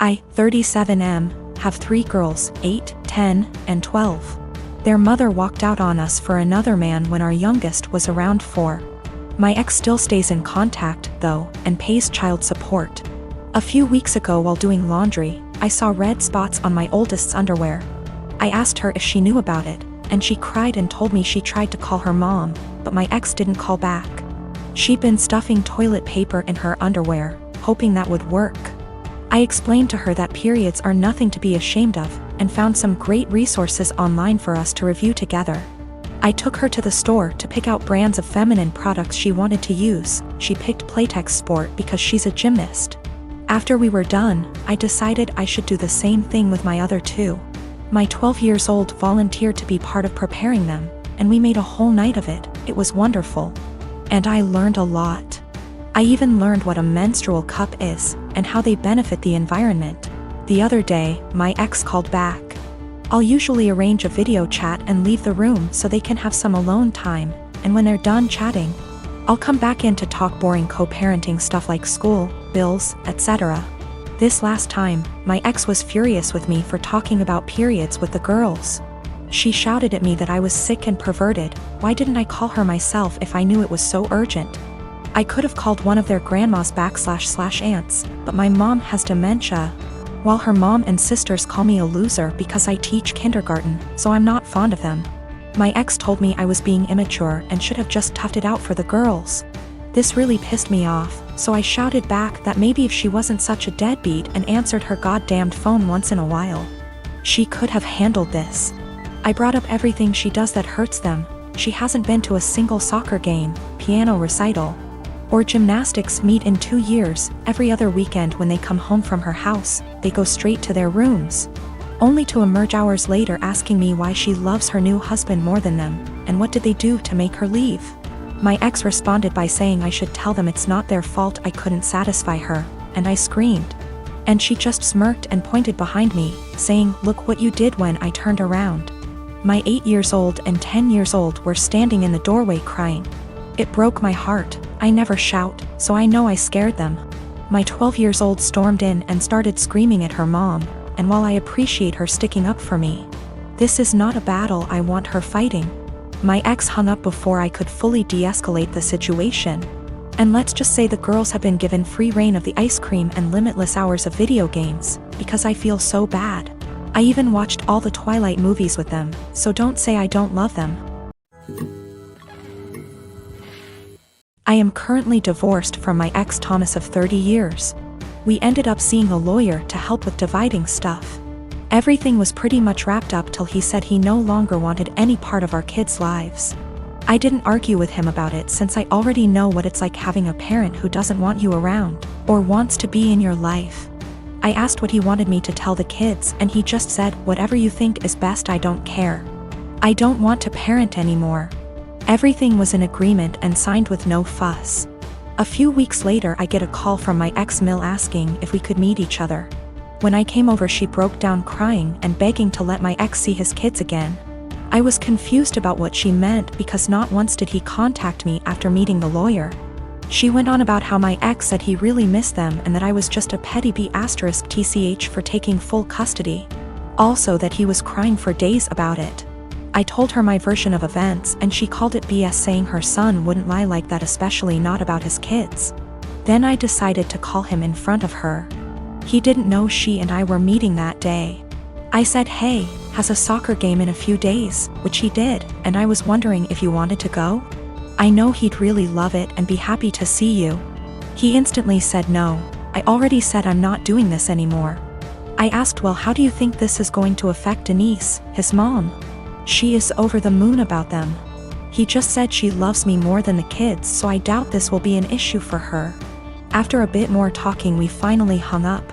I, 37M, have 3 girls, 8, 10, and 12. Their mother walked out on us for another man when our youngest was around 4. My ex still stays in contact, though, and pays child support. A few weeks ago while doing laundry, I saw red spots on my oldest's underwear. I asked her if she knew about it, and she cried and told me she tried to call her mom, but my ex didn't call back. She'd been stuffing toilet paper in her underwear, hoping that would work. I explained to her that periods are nothing to be ashamed of, and found some great resources online for us to review together. I took her to the store to pick out brands of feminine products she wanted to use. She picked Playtex Sport because she's a gymnast. After we were done, I decided I should do the same thing with my other 2. My 12 years old volunteered to be part of preparing them, and we made a whole night of it. It was wonderful. And I learned a lot. I even learned what a menstrual cup is, and how they benefit the environment. The other day, my ex called back. I'll usually arrange a video chat and leave the room so they can have some alone time, and when they're done chatting, I'll come back in to talk boring co-parenting stuff like school, bills, etc. This last time, my ex was furious with me for talking about periods with the girls. She shouted at me that I was sick and perverted. Why didn't I call her myself if I knew it was so urgent? I could have called one of their grandmas / aunts, but my mom has dementia, while her mom and sisters call me a loser because I teach kindergarten, so I'm not fond of them. My ex told me I was being immature and should have just toughed it out for the girls. This really pissed me off, so I shouted back that maybe if she wasn't such a deadbeat and answered her goddamned phone once in a while, she could have handled this. I brought up everything she does that hurts them. She hasn't been to a single soccer game, piano recital, or gymnastics meet in 2 years. Every other weekend when they come home from her house, they go straight to their rooms, only to emerge hours later asking me why she loves her new husband more than them, and what did they do to make her leave. My ex responded by saying I should tell them it's not their fault I couldn't satisfy her, and I screamed. And she just smirked and pointed behind me, saying, "Look what you did," when I turned around. My 8 years old and 10 years old were standing in the doorway crying. It broke my heart. I never shout, so I know I scared them. My 12 years old stormed in and started screaming at her mom, and while I appreciate her sticking up for me, this is not a battle I want her fighting. My ex hung up before I could fully de-escalate the situation. And let's just say the girls have been given free reign of the ice cream and limitless hours of video games, because I feel so bad. I even watched all the Twilight movies with them, so don't say I don't love them. I am currently divorced from my ex Thomas of 30 years. We ended up seeing a lawyer to help with dividing stuff. Everything was pretty much wrapped up till he said he no longer wanted any part of our kids' lives. I didn't argue with him about it since I already know what it's like having a parent who doesn't want you around, or wants to be in your life. I asked what he wanted me to tell the kids and he just said, "Whatever you think is best, I don't care. I don't want to parent anymore." Everything was in agreement and signed with no fuss. A few weeks later I get a call from my ex Mill asking if we could meet each other. When I came over she broke down crying and begging to let my ex see his kids again. I was confused about what she meant because not once did he contact me after meeting the lawyer. She went on about how my ex said he really missed them and that I was just a petty B*TCH for taking full custody. Also that he was crying for days about it. I told her my version of events and she called it BS, saying her son wouldn't lie like that, especially not about his kids. Then I decided to call him in front of her. He didn't know she and I were meeting that day. I said, "Hey, has a soccer game in a few days," which he did, and I was wondering if you wanted to go? I know he'd really love it and be happy to see you. He instantly said no. I already said I'm not doing this anymore. I asked, "Well, how do you think this is going to affect Denise, his mom?" She is over the moon about them. He just said she loves me more than the kids, so I doubt this will be an issue for her. After a bit more talking we finally hung up.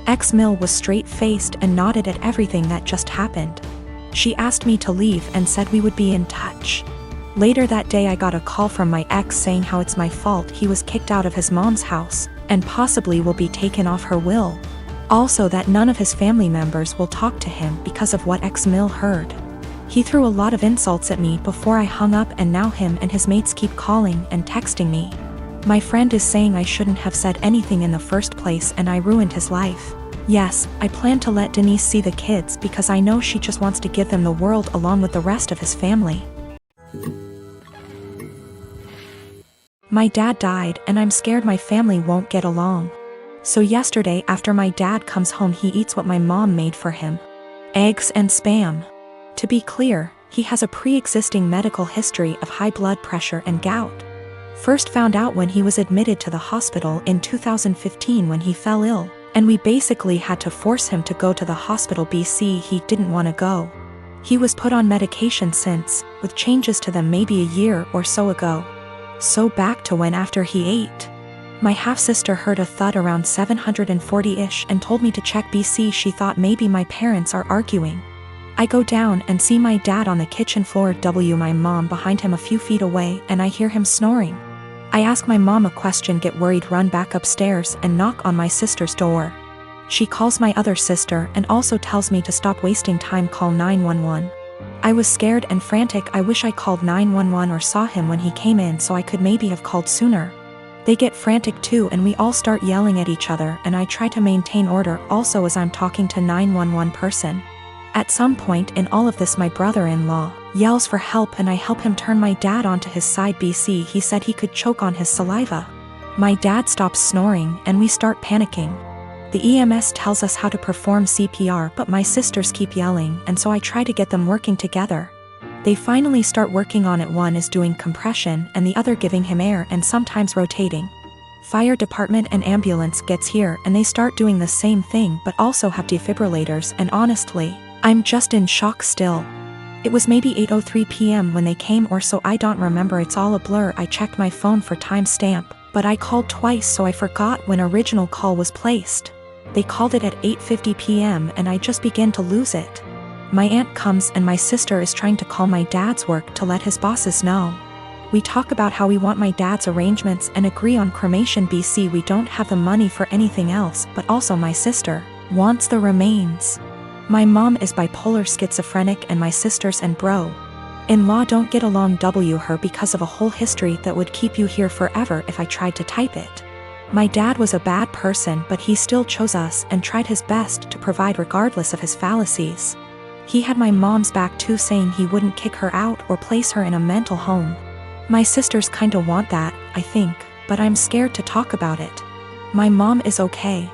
Ex-Mill was straight-faced and nodded at everything that just happened. She asked me to leave and said we would be in touch. Later that day I got a call from my ex saying how it's my fault he was kicked out of his mom's house, and possibly will be taken off her will. Also that none of his family members will talk to him because of what ex-Mill heard. He threw a lot of insults at me before I hung up, and now him and his mates keep calling and texting me. My friend is saying I shouldn't have said anything in the first place and I ruined his life. Yes, I plan to let Denise see the kids because I know she just wants to give them the world along with the rest of his family. My dad died and I'm scared my family won't get along. So yesterday after my dad comes home he eats what my mom made for him. Eggs and Spam. To be clear, he has a pre-existing medical history of high blood pressure and gout. First found out when he was admitted to the hospital in 2015 when he fell ill, and we basically had to force him to go to the hospital BC he didn't want to go. He was put on medication since, with changes to them maybe a year or so ago. So back to when after he ate. My half-sister heard a thud around 740-ish and told me to check BC. She thought maybe my parents are arguing. I go down and see my dad on the kitchen floor, my mom behind him a few feet away, and I hear him snoring. I ask my mom a question, get worried, run back upstairs and knock on my sister's door. She calls my other sister and also tells me to stop wasting time, call 911. I was scared and frantic. I wish I called 911 or saw him when he came in so I could maybe have called sooner. They get frantic too and we all start yelling at each other, and I try to maintain order also as I'm talking to 911 person. At some point in all of this my brother-in-law yells for help and I help him turn my dad onto his side. BC, he said he could choke on his saliva. My dad stops snoring and we start panicking. The EMS tells us how to perform CPR, but my sisters keep yelling, and so I try to get them working together. They finally start working on it. One is doing compression and the other giving him air and sometimes rotating. Fire department and ambulance gets here and they start doing the same thing but also have defibrillators, and honestly, I'm just in shock still. It was maybe 8:03 p.m. when they came or so, I don't remember, it's all a blur. I checked my phone for timestamp, but I called twice so I forgot when original call was placed. They called it at 8:50 p.m. and I just began to lose it. My aunt comes and my sister is trying to call my dad's work to let his bosses know. We talk about how we want my dad's arrangements and agree on cremation. BC, we don't have the money for anything else, but also my sister wants the remains. My mom is bipolar schizophrenic and my sisters and bro-in-law don't get along. Her because of a whole history that would keep you here forever if I tried to type it. My dad was a bad person but he still chose us and tried his best to provide regardless of his fallacies. He had my mom's back too, saying he wouldn't kick her out or place her in a mental home. My sisters kinda want that, I think, but I'm scared to talk about it. My mom is okay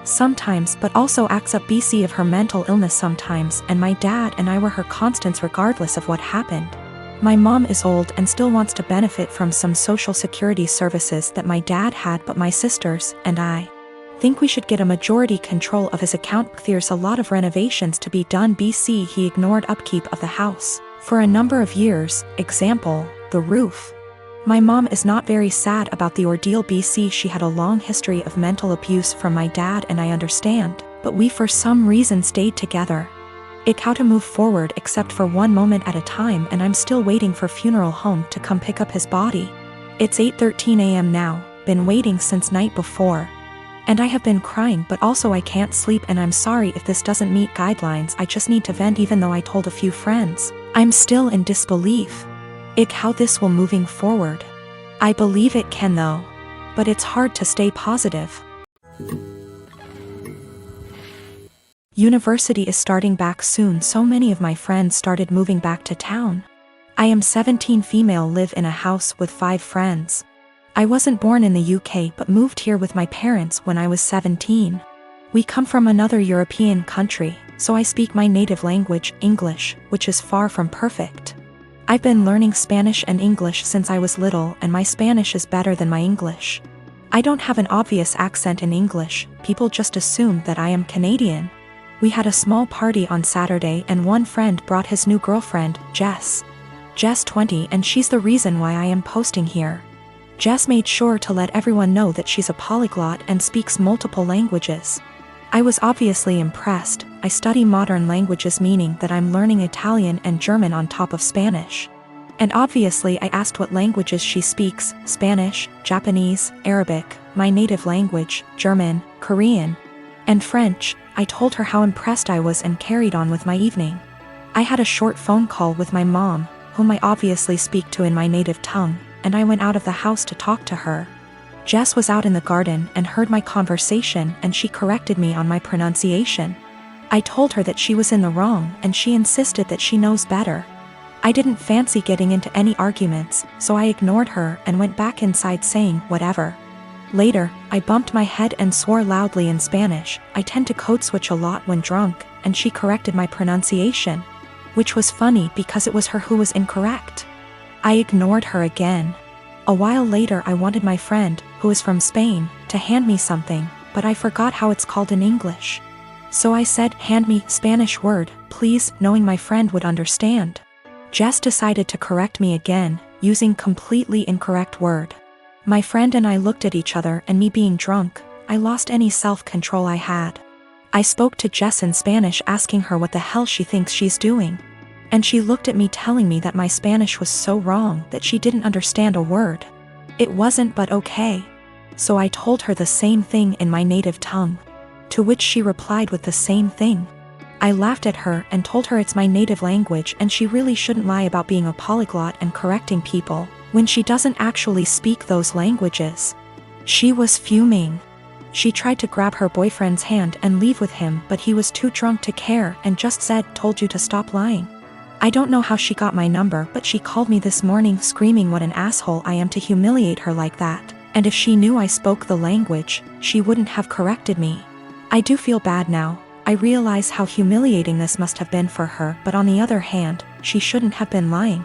sometimes but also acts up. BC of her mental illness sometimes, and my dad and I were her constants regardless of what happened. My mom is old and still wants to benefit from some social security services that my dad had, but my sisters and I think we should get a majority control of his account. There's a lot of renovations to be done. BC, he ignored upkeep of the house for a number of years, example, the roof. My mom is not very sad about the ordeal. BC, she had a long history of mental abuse from my dad and I understand, but we for some reason stayed together. It how to move forward except for one moment at a time, and I'm still waiting for funeral home to come pick up his body. It's 8:13 a.m. now, been waiting since night before. And I have been crying but also I can't sleep, and I'm sorry if this doesn't meet guidelines. I just need to vent. Even though I told a few friends, I'm still in disbelief. How this will moving forward. I believe it can though. But it's hard to stay positive. University is starting back soon, so many of my friends started moving back to town. I am 17 female, live in a house with 5 friends. I wasn't born in the UK but moved here with my parents when I was 17. We come from another European country, so I speak my native language, English, which is far from perfect. I've been learning Spanish and English since I was little, and my Spanish is better than my English. I don't have an obvious accent in English, people just assume that I am Canadian. We had a small party on Saturday and one friend brought his new girlfriend, Jess. Jess 20, and she's the reason why I am posting here. Jess made sure to let everyone know that she's a polyglot and speaks multiple languages. I was obviously impressed. I study modern languages, meaning that I'm learning Italian and German on top of Spanish. And obviously I asked what languages she speaks: Spanish, Japanese, Arabic, my native language, German, Korean, and French. I told her how impressed I was and carried on with my evening. I had a short phone call with my mom, whom I obviously speak to in my native tongue, and I went out of the house to talk to her. Jess was out in the garden and heard my conversation, and she corrected me on my pronunciation. I told her that she was in the wrong, and she insisted that she knows better. I didn't fancy getting into any arguments, so I ignored her and went back inside saying whatever. Later, I bumped my head and swore loudly in Spanish. I tend to code switch a lot when drunk, and she corrected my pronunciation, which was funny because it was her who was incorrect. I ignored her again. A while later, I wanted my friend, who is from Spain, to hand me something, but I forgot how it's called in English. So I said, "Hand me Spanish word, please," knowing my friend would understand. Jess decided to correct me again, using completely incorrect word. My friend and I looked at each other, and me being drunk, I lost any self-control I had. I spoke to Jess in Spanish asking her what the hell she thinks she's doing. And she looked at me telling me that my Spanish was so wrong that she didn't understand a word. It wasn't but okay. So I told her the same thing in my native tongue. To which she replied with the same thing. I laughed at her and told her it's my native language and she really shouldn't lie about being a polyglot and correcting people when she doesn't actually speak those languages. She was fuming. She tried to grab her boyfriend's hand and leave with him, but he was too drunk to care and just said, "Told you to stop lying." I don't know how she got my number, but she called me this morning screaming what an asshole I am to humiliate her like that, and if she knew I spoke the language, she wouldn't have corrected me. I do feel bad now. I realize how humiliating this must have been for her, but on the other hand, she shouldn't have been lying.